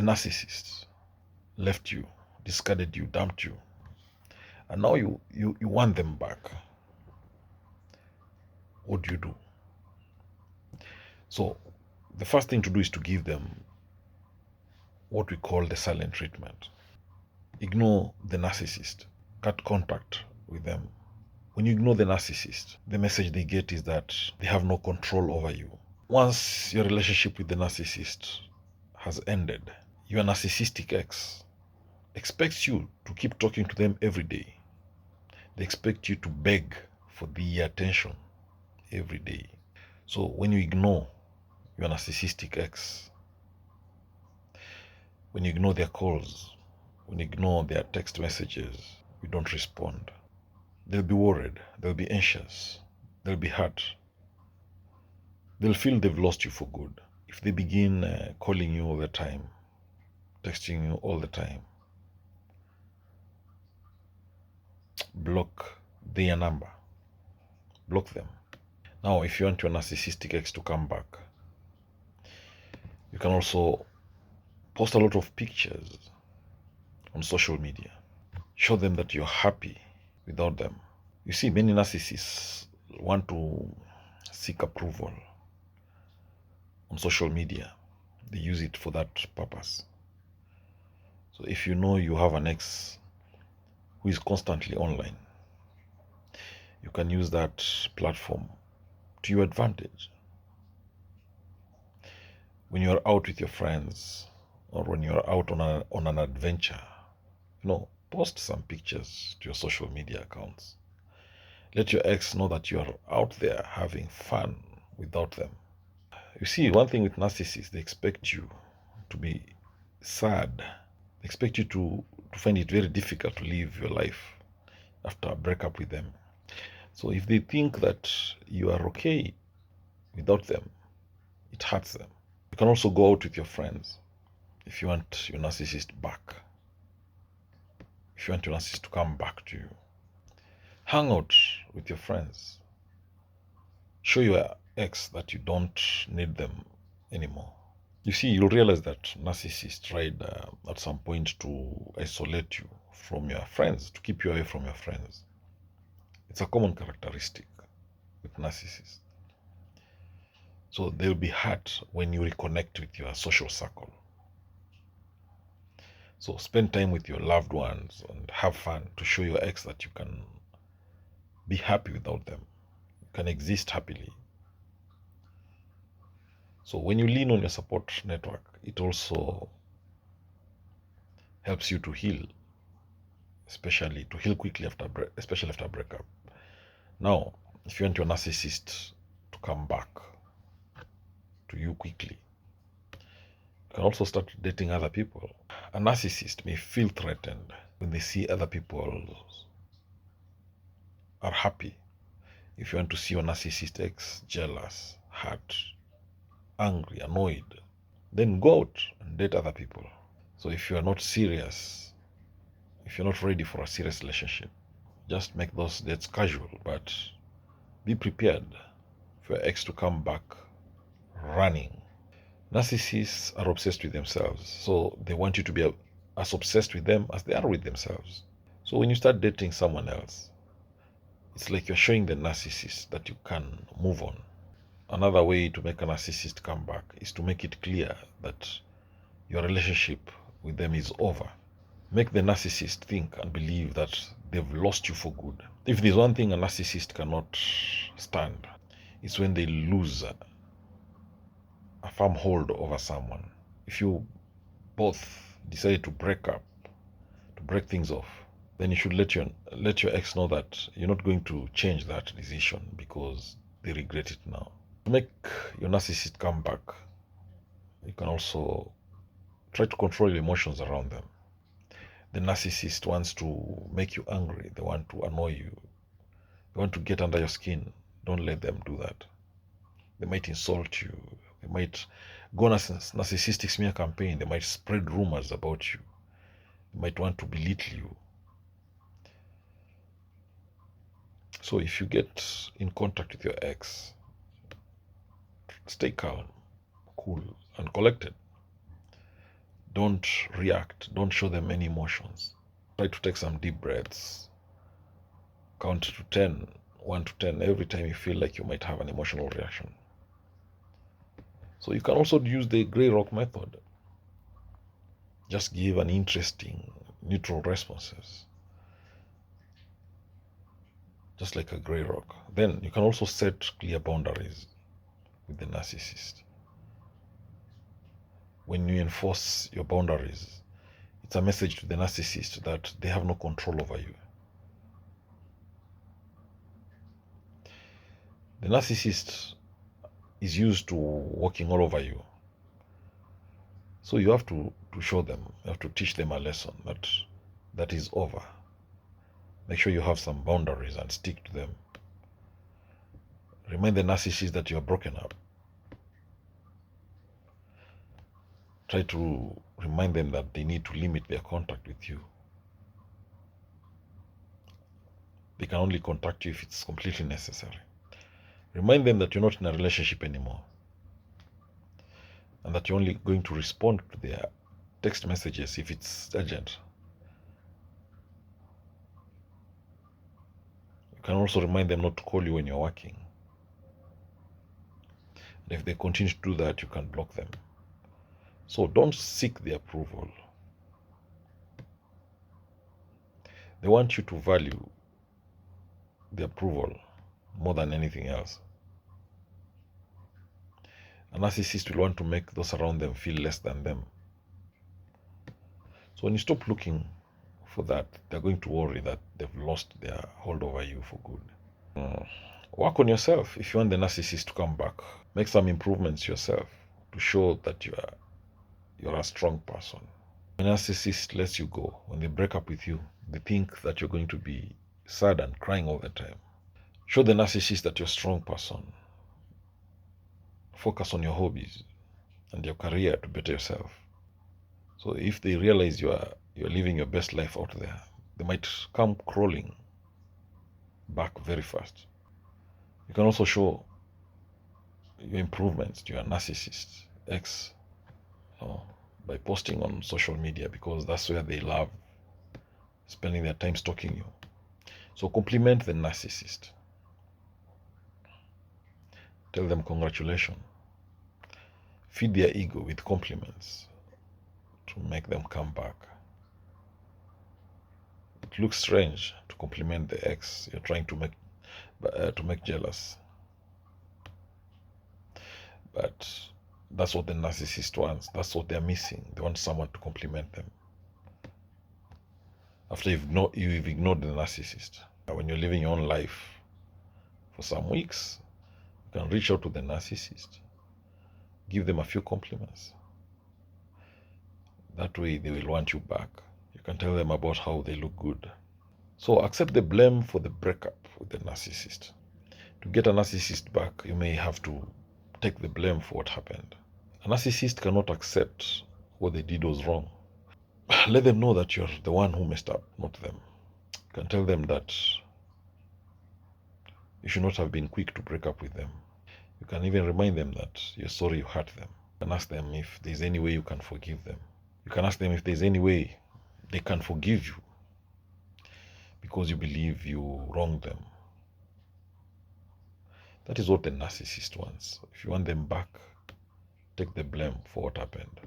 The narcissist left you, discarded you, dumped you, and now you want them back. What do you do? So the first thing to do is to give them what we call the silent treatment. Ignore the narcissist. Cut contact with them. When you ignore the narcissist, the message they get is that they have no control over you. Once your relationship with the narcissist has ended, your narcissistic ex expects you to keep talking to them every day. They expect you to beg for the attention every day. So when you ignore your narcissistic ex, when you ignore their calls, when you ignore their text messages, you don't respond, they'll be worried, they'll be anxious, they'll be hurt. They'll feel they've lost you for good. If they begin calling you all the time, texting you all the time, block their number. Block them. Now, if you want your narcissistic ex to come back, you can also post a lot of pictures on social media. Show them that you're happy without them. You see, many narcissists want to seek approval on social media. They use it for that purpose. So if you know you have an ex who is constantly online, you can use that platform to your advantage. When you're out with your friends or when you're out on an adventure, post some pictures to your social media accounts. Let your ex know that you're out there having fun without them. You see, one thing with narcissists, they expect you to be sad. They expect you to find it very difficult to live your life after a breakup with them. So if they think that you are okay without them, it hurts them. You can also go out with your friends if you want your narcissist back. If you want your narcissist to come back to you, hang out with your friends. Show your ex that you don't need them anymore. You see, you'll realize that narcissists tried at some point to isolate you from your friends, to keep you away from your friends. It's a common characteristic with narcissists. So they'll be hurt when you reconnect with your social circle. So spend time with your loved ones and have fun to show your ex that you can be happy without them. You can exist happily. So when you lean on your support network, it also helps you to heal, especially to heal quickly especially after a breakup. Now, if you want your narcissist to come back to you quickly, you can also start dating other people. A narcissist may feel threatened when they see other people are happy. If you want to see your narcissist ex jealous, hurt, angry, annoyed, then go out and date other people. So if you are not serious, if you're not ready for a serious relationship, just make those dates casual, but be prepared for your ex to come back running. Narcissists are obsessed with themselves, so they want you to be as obsessed with them as they are with themselves. So when you start dating someone else, it's like you're showing the narcissist that you can move on. Another way to make a narcissist come back is to make it clear that your relationship with them is over. Make the narcissist think and believe that they've lost you for good. If there's one thing a narcissist cannot stand, it's when they lose a firm hold over someone. If you both decide to break up, to break things off, then you should let your ex know that you're not going to change that decision because they regret it now. To make your narcissist come back, you can also try to control your emotions around them. The narcissist wants to make you angry. They want to annoy you. They want to get under your skin. Don't let them do that. They might insult you. They might go on a narcissistic smear campaign. They might spread rumors about you. They might want to belittle you. So if you get in contact with your ex, stay calm, cool, and collected. Don't react. Don't show them any emotions. Try to take some deep breaths. Count to 10, 1 to 10, every time you feel like you might have an emotional reaction. So you can also use the gray rock method. Just give an interesting, neutral responses. Just like a gray rock. Then you can also set clear boundaries with the narcissist. When you enforce your boundaries, it's a message to the narcissist that they have no control over you. The narcissist is used to walking all over you. So you have to show them, you have to teach them a lesson that is over. Make sure you have some boundaries and stick to them. Remind the narcissist that you are broken up. Try to remind them that they need to limit their contact with you. They can only contact you if it's completely necessary. Remind them that you're not in a relationship anymore, and that you're only going to respond to their text messages if it's urgent. You can also remind them not to call you when you're working. And if they continue to do that, you can block them. So don't seek the approval. They want you to value the approval more than anything else. A narcissist will want to make those around them feel less than them. So when you stop looking for that, they're going to worry that they've lost their hold over you for good. Work on yourself if you want the narcissist to come back. Make some improvements yourself to show that you're a strong person. When a narcissist lets you go, when they break up with you, they think that you're going to be sad and crying all the time. Show the narcissist that you're a strong person. Focus on your hobbies and your career to better yourself. So if they realize you're living your best life out there, they might come crawling back very fast. You can also show your improvements to your narcissist ex by posting on social media, because that's where they love spending their time stalking you. So compliment the narcissist. Tell them congratulations. Feed their ego with compliments to make them come back. It looks strange to compliment the ex you're trying to make jealous, but that's what the narcissist wants. That's what they're missing. They want someone to compliment them after you've ignored the narcissist. When you're living your own life for some weeks, you can reach out to the narcissist, give them a few compliments. That way they will want you back. You can tell them about how they look good. So accept the blame for the breakup with the narcissist. To get a narcissist back, you may have to take the blame for what happened. A narcissist cannot accept what they did was wrong. Let them know that you're the one who messed up, not them. You can tell them that you should not have been quick to break up with them. You can even remind them that you're sorry you hurt them. You can ask them if there's any way you can forgive them. You can ask them if there's any way they can forgive you because you believe you wronged them. That is what the narcissist wants. If you want them back, take the blame for what happened.